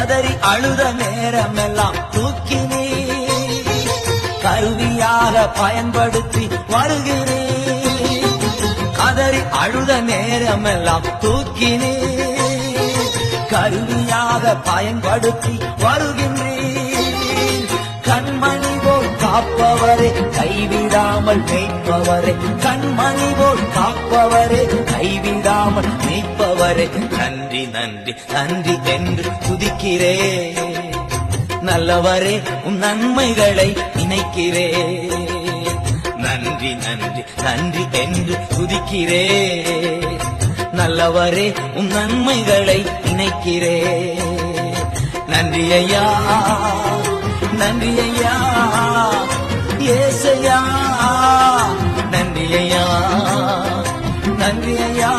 கதறி அழுத நேரமெல்லாம் தூக்கினே கருவியாக பயன்படுத்தி வருகிறேன். கதறி அழுத நேரமெல்லாம் தூக்கினே கருவியாக பயன்படுத்தி வருகின்றேன். கண்மணி போல் காப்பவரே கைவிடாமல் மேய்ப்பவரே, கண்மணி போல் காப்பவரே கைவிடாமல் மேய்ப்பவரே, நன்றி நன்றி நன்றி என்று துதிக்கிறேன். நல்லவரே உன் நன்மைகளை நினைக்கிறேன். நன்றி நன்றி நன்றி என்று துதிக்கிறேன். நல்லவரே உன் நன்மைகளை நினைக்கிறேன். நன்றி ஐயா, நன்றி ஐயா ஏசையா, நன்றி ஐயா, நன்றி ஐயா.